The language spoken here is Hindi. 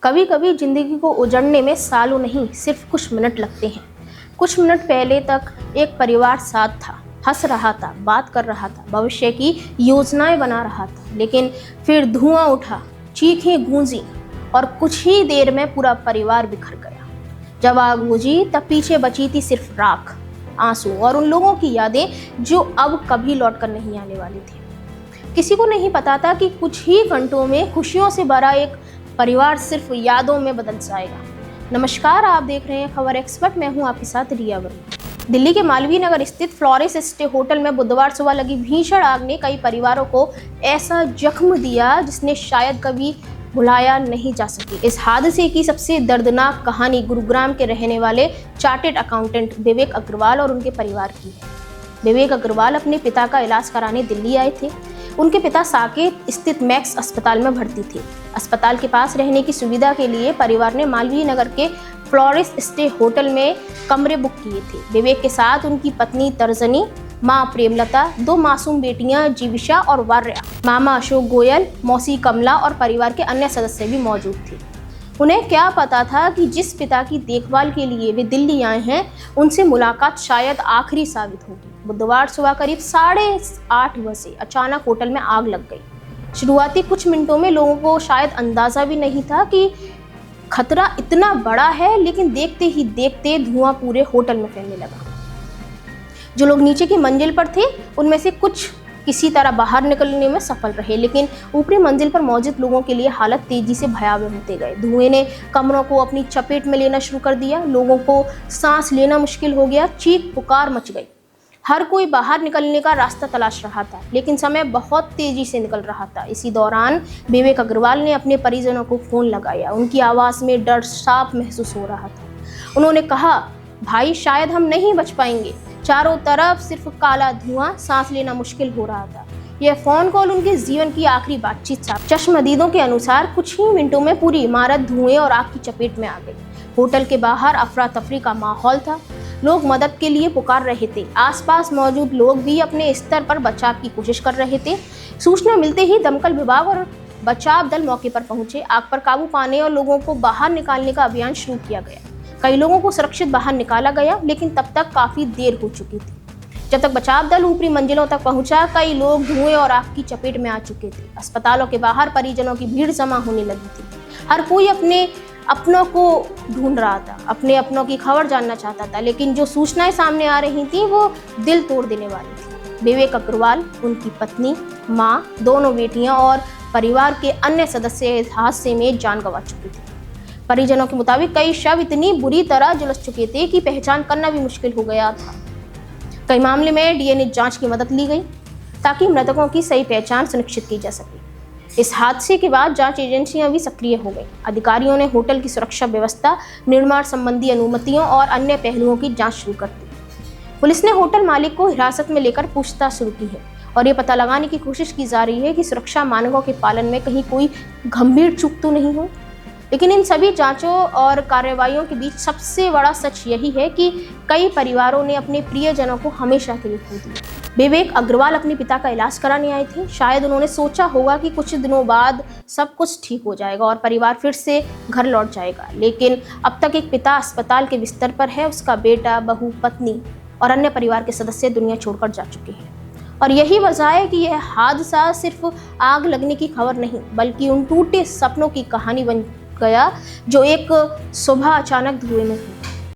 कभी कभी जिंदगी को उजड़ने में सालों नहीं सिर्फ कुछ मिनट लगते हैं। कुछ मिनट पहले तक एक परिवार साथ था, हंस रहा था, बात कर रहा था, भविष्य की योजनाएं बना रहा था। लेकिन फिर धुआं उठा, चीखें गूंजी और कुछ ही देर में पूरा परिवार बिखर गया। जब आग बुझी तब पीछे बची थी सिर्फ राख, आंसू और उन लोगों की यादें जो अब कभी लौट कर नहीं आने वाली थी। किसी को नहीं पता था कि कुछ ही घंटों में खुशियों से भरा एक परिवार सिर्फ यादों में बदल जाएगा। नमस्कार, आप देख रहे हैं खबर एक्सपर्ट। मैं हूं आपके साथ रिया वर्मा। दिल्ली के मालवीय नगर स्थित फ्लोरिस स्टे होटल में बुधवार सुबह लगी भीषण आग ने कई परिवारों को ऐसा जख्म दिया जिसने शायद कभी भुलाया नहीं जा सके। इस हादसे की सबसे दर्दनाक कहानी गुरुग्राम के रहने वाले चार्टेड अकाउंटेंट विवेक अग्रवाल और उनके परिवार की है। विवेक अग्रवाल अपने पिता का इलाज कराने दिल्ली आए थे। उनके पिता साकेत स्थित मैक्स अस्पताल में भर्ती थे। अस्पताल के पास रहने की सुविधा के लिए परिवार ने मालवीय नगर के फ्लोरिस स्टे होटल में कमरे बुक किए थे। विवेक के साथ उनकी पत्नी तर्जनी, मां प्रेमलता, दो मासूम बेटियां जीविशा और वार्या, मामा अशोक गोयल, मौसी कमला और परिवार के अन्य सदस्य भी मौजूद थे। उन्हें क्या पता था कि जिस पिता की देखभाल के लिए वे दिल्ली आए हैं, उनसे मुलाकात शायद आखिरी साबित होगी। बुधवार सुबह करीब 8:30 बजे अचानक होटल में आग लग गई। शुरुआती कुछ मिनटों में लोगों को शायद अंदाजा भी नहीं था कि खतरा इतना बड़ा है, लेकिन देखते ही देखते धुआं पूरे होटल में फैलने लगा। जो लोग नीचे की मंजिल पर थे उनमें से कुछ किसी तरह बाहर निकलने में सफल रहे, लेकिन ऊपरी मंजिल पर मौजूद लोगों के लिए हालत तेजी से भयावह होते गए। धुएं ने कमरों को अपनी चपेट में लेना शुरू कर दिया। लोगों को सांस लेना मुश्किल हो गया, चीख पुकार मच गई। हर कोई बाहर निकलने का रास्ता तलाश रहा था, लेकिन समय बहुत तेजी से निकल रहा था। इसी दौरान विवेक अग्रवाल ने अपने परिजनों को फोन लगाया। उनकी आवाज में डर साफ महसूस हो रहा था। उन्होंने कहा, भाई शायद हम नहीं बच पाएंगे। चारों तरफ सिर्फ काला धुआं, सांस लेना मुश्किल हो रहा था। यह फोन कॉल उनके जीवन की आखिरी बातचीत था। चश्मदीदों के अनुसार कुछ ही मिनटों में पूरी इमारत धुएं और आग की चपेट में आ गई। होटल के बाहर अफरा तफरी का माहौल था। लोग मदद के लिए पुकार रहे थे। आसपास मौजूद लोग भी अपने स्तर पर बचाव की कोशिश कर रहे थे। सूचना मिलते ही दमकल विभाग और बचाव दल मौके पर पहुंचे। आग पर काबू पाने और लोगों को बाहर निकालने का अभियान शुरू किया गया। कई लोगों को सुरक्षित बाहर निकाला गया, लेकिन तब तक काफी देर हो चुकी थी। जब तक बचाव दल ऊपरी मंजिलों तक पहुंचा, कई लोग धुएं और आग की चपेट में आ चुके थे। अस्पतालों के बाहर परिजनों की भीड़ जमा होने लगी थी। हर कोई अपने अपनों को ढूंढ रहा था, अपने अपनों की खबर जानना चाहता था, लेकिन जो सूचनाएं सामने आ रही थी वो दिल तोड़ देने वाली थी। विवेक अग्रवाल, उनकी पत्नी, मां, दोनों बेटियां और परिवार के अन्य सदस्य इस हादसे में जान गंवा चुके थे। परिजनों के मुताबिक कई शव इतनी बुरी तरह झुलस चुके थे कि पहचान करना भी मुश्किल हो गया था। कई मामले में डीएनए जांच की मदद ली गई ताकि मृतकों की सही पहचान सुनिश्चित की जा सके। इस हादसे के बाद जांच एजेंसियां भी सक्रिय हो गई। अधिकारियों ने होटल की सुरक्षा व्यवस्था, निर्माण संबंधी अनुमतियों और अन्य पहलुओं की जांच शुरू कर दी। पुलिस ने होटल मालिक को हिरासत में लेकर पूछताछ शुरू की है और ये पता लगाने की कोशिश की जा रही है कि सुरक्षा मानकों के पालन में कहीं कोई गंभीर चूक तो नहीं हो। लेकिन इन सभी जांचों और कार्रवाइयों के बीच सबसे बड़ा सच यही है कि कई परिवारों ने अपने प्रियजनों को हमेशा के लिए खो दिया। विवेक अग्रवाल अपने पिता का इलाज कराने आए थे। शायद उन्होंने सोचा होगा कि कुछ दिनों बाद सब कुछ ठीक हो जाएगा और परिवार फिर से घर लौट जाएगा, लेकिन अब तक एक पिता अस्पताल के बिस्तर पर है। उसका बेटा, बहू, पत्नी और अन्य परिवार के सदस्य दुनिया छोड़कर जा चुके हैं। और यही वजह है कि यह हादसा सिर्फ आग लगने की खबर नहीं, बल्कि उन टूटे सपनों की कहानी बन गया जो एक सुबह अचानक धुएं में